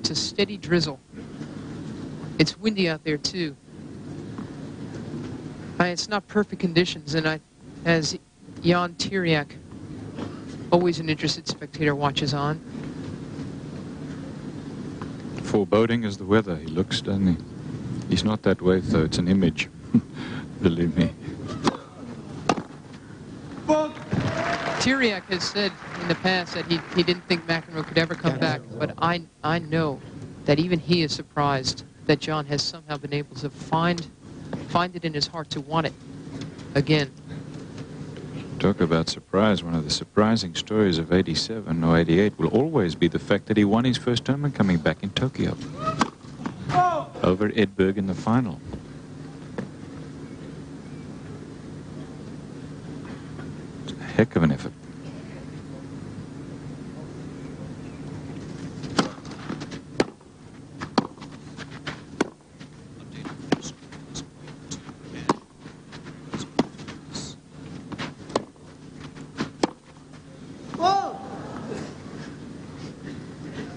It's a steady drizzle. It's windy out there, too. It's not perfect conditions, and as Jan Tiriac, always an interested spectator, watches on. Foreboding is the weather, he looks, doesn't he? He's not that way, though. It's an image. Believe me. Tiriac has said in the past that he didn't think McEnroe could ever come back, but I know that even he is surprised that John has somehow been able to find it in his heart to want it again. Talk about surprise. One of the surprising stories of 87 or 88 will always be the fact that he won his first tournament coming back in Tokyo over Edberg in the final. It's a heck of an effort.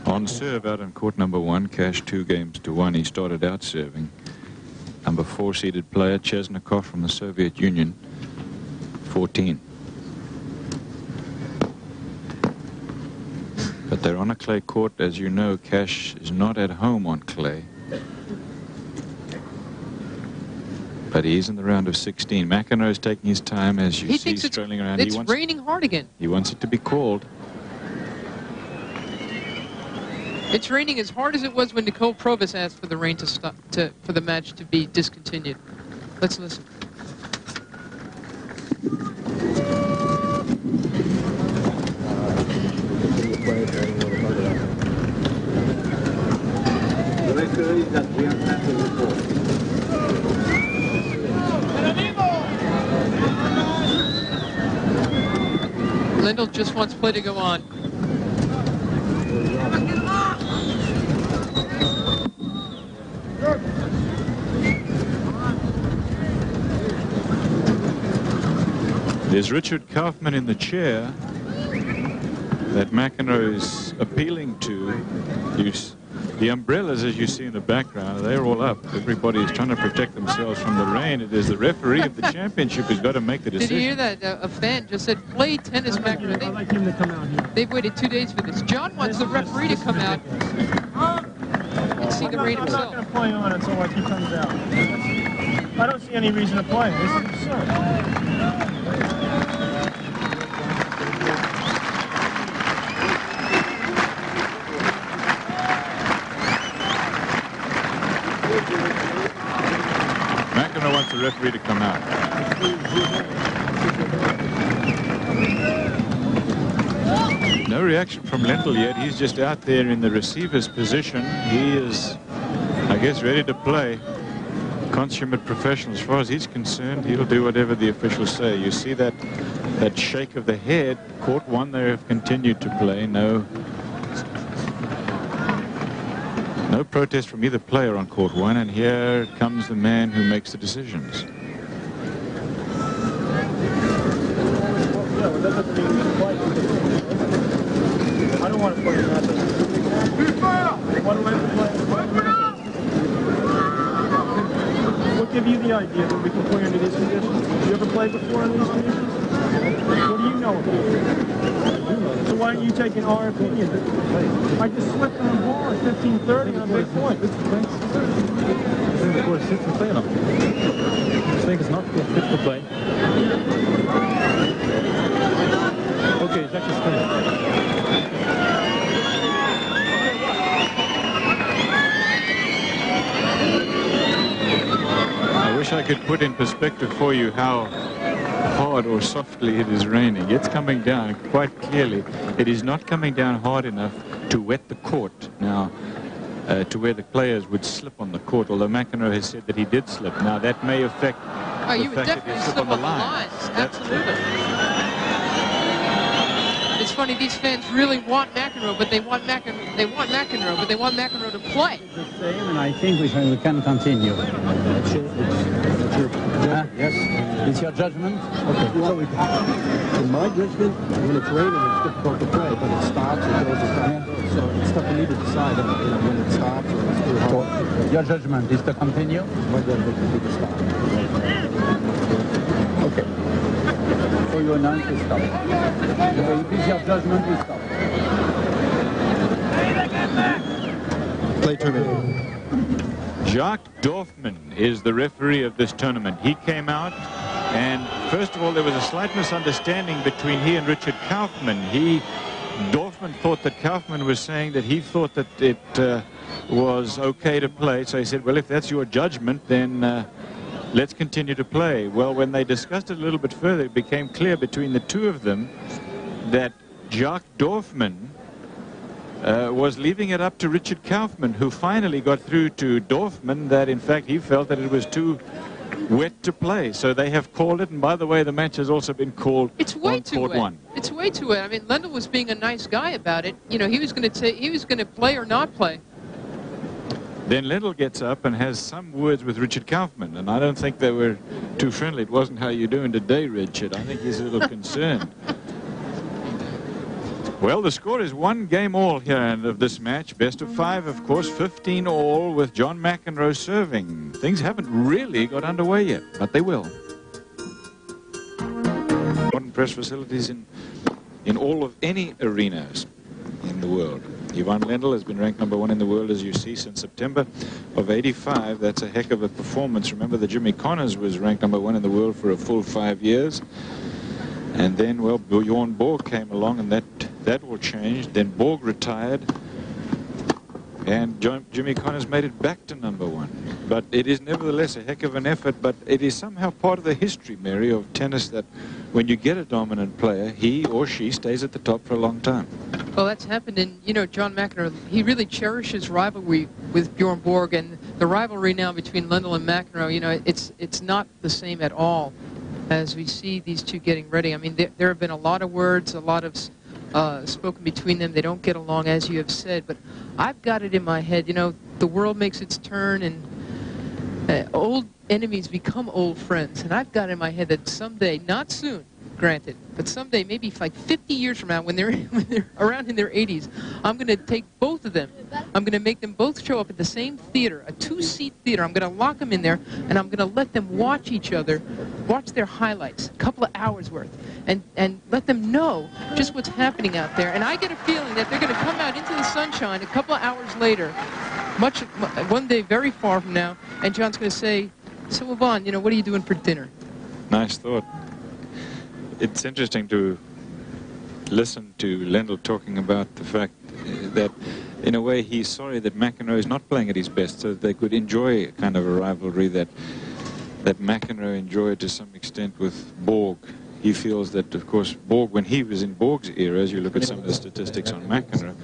On serve out on court number 1, Cash 2-1. He started out serving. Number 4 seeded player Chesnikov from the Soviet Union, 14. But they're on a clay court. As you know, Cash is not at home on clay. But he's in the round of 16. McEnroe is taking his time, as you see, strolling around. It's raining hard again. He wants it to be called. It's raining as hard as it was when Nicole Provis asked for the rain to stop, for the match to be discontinued. Let's listen. Lendl just wants play to go on. There's Richard Kaufman in the chair that McEnroe is appealing to. The umbrellas, as you see in the background, they're all up. Everybody is trying to protect themselves from the rain. It is the referee of the championship who's got to make the decision. Did you hear that? A fan just said, play tennis, McEnroe. I'd like him to come out here. They've waited 2 days for this. John wants the referee to come out and see the rain himself. I'm not going to play on until he comes out. I don't see any reason to play. This is absurd. McEnroe wants the referee to come out. No reaction from Lendl yet. He's just out there in the receiver's position. He is, I guess, ready to play. Consummate professional. As far as he's concerned, he'll do whatever the officials say. You see that shake of the head. Court 1, they have continued to play. No protest from either player on court 1, and here comes the man who makes the decisions. I don't want to play that. What give you the idea that we can play under these conditions? Have you ever played before under these conditions? What do you know? So why aren't you taking our opinion? I just slipped on the ball at 15:30 on a big point. I think the court is fit to play now. I think it's not fit to play. Okay, Jack is coming. I wish I could put in perspective for you how hard or softly it is raining. It's coming down quite clearly. It is not coming down hard enough to wet the court now, to where the players would slip on the court, although McEnroe has said that he did slip. Now that may affect you would definitely slip on the lines. Absolutely. It's funny, these fans really want McEnroe, but they want McEnroe, but they want McEnroe to play. The same, and I think we can continue. your judgment, yes? It's your judgment? Okay. Well, in my judgment, when it's raining, it's difficult to play, but it stops, it goes, it stops, it goes. So it's tough for me to decide when it stops or it's too hard. So your judgment is to continue? My judgment would be to stop. Okay. So you announce to stop. Okay, if it's your judgment, we stop. Play terminated. Jacques Dorfman is the referee of this tournament. He came out, and first of all, there was a slight misunderstanding between he and Richard Kaufman. Dorfman thought that Kaufman was saying that he thought that it was okay to play. So he said, well, if that's your judgment, then let's continue to play. Well, when they discussed it a little bit further, it became clear between the two of them that Jacques Dorfman was leaving it up to Richard Kaufman, who finally got through to Dorfman that, in fact, he felt that it was too wet to play. So they have called it, and by the way, the match has also been called on court one. It's way too wet. I mean, Lendl was being a nice guy about it. You know, he was going to play or not play. Then Lendl gets up and has some words with Richard Kaufman, and I don't think they were too friendly. It wasn't how you doing today, Richard. I think he's a little concerned. Well, the score is 1 game all here of this match. Best of 5, of course, 15 all with John McEnroe serving. Things haven't really got underway yet, but they will. Modern press facilities in all of any arenas in the world. Ivan Lendl has been ranked #1 in the world, as you see, since September of '85. That's a heck of a performance. Remember that Jimmy Connors was ranked #1 in the world for a full 5 years. And then, well, Bjorn Borg came along, and that all changed. Then Borg retired, and Jimmy Connors made it back to #1. But it is nevertheless a heck of an effort, but it is somehow part of the history, Mary, of tennis that when you get a dominant player, he or she stays at the top for a long time. Well, that's happened, and, you know, John McEnroe, he really cherishes rivalry with Bjorn Borg, and the rivalry now between Lendl and McEnroe, you know, it's not the same at all as we see these two getting ready. I mean, there have been a lot of words, a lot of spoken between them. They don't get along, as you have said, but I've got it in my head, you know, the world makes its turn, and old enemies become old friends, and I've got it in my head that someday, not soon, granted, but someday, maybe like 50 years from now, when they're around in their 80s, I'm going to take both of them. I'm going to make them both show up at the same theater, a 2-seat theater. I'm going to lock them in there, and I'm going to let them watch each other, watch their highlights, a couple of hours worth, and let them know just what's happening out there. And I get a feeling that they're going to come out into the sunshine a couple of hours later, one day very far from now, and John's going to say, so Yvonne, you know, what are you doing for dinner? Nice thought. It's interesting to listen to Lendl talking about the fact that, in a way, he's sorry that McEnroe is not playing at his best, so that they could enjoy a kind of a rivalry that McEnroe enjoyed to some extent with Borg. He feels that, of course, Borg, when he was in Borg's era, as you look at some of the statistics on McEnroe,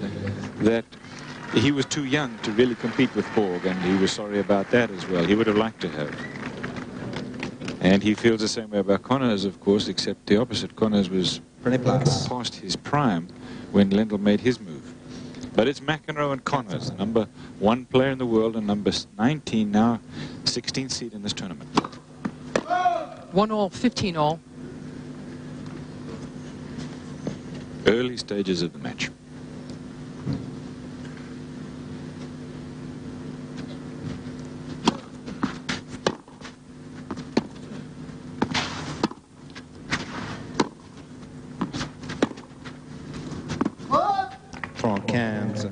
that he was too young to really compete with Borg, and he was sorry about that as well. He would have liked to have. And he feels the same way about Connors, of course, except the opposite. Connors was past his prime when Lendl made his move. But it's McEnroe and Connors, the #1 player in the world, and number 19 now, 16th seed in this tournament. 1 all, 15 all. Early stages of the match. Cans.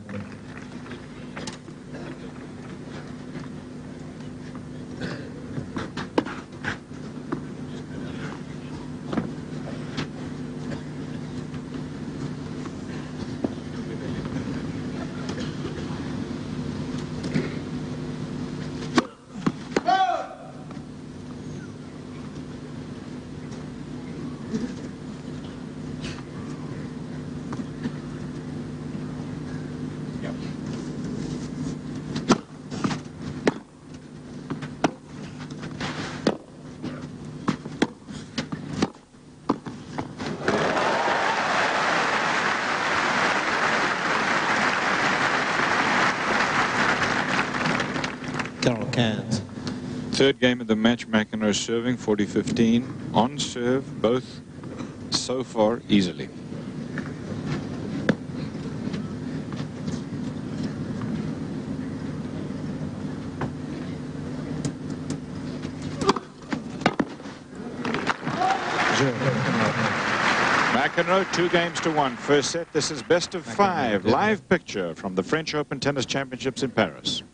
Cans. Third game of the match, McEnroe serving 40-15. On serve, both so far easily. McEnroe 2-1. First set. This is best of 5. Live picture from the French Open Tennis Championships in Paris.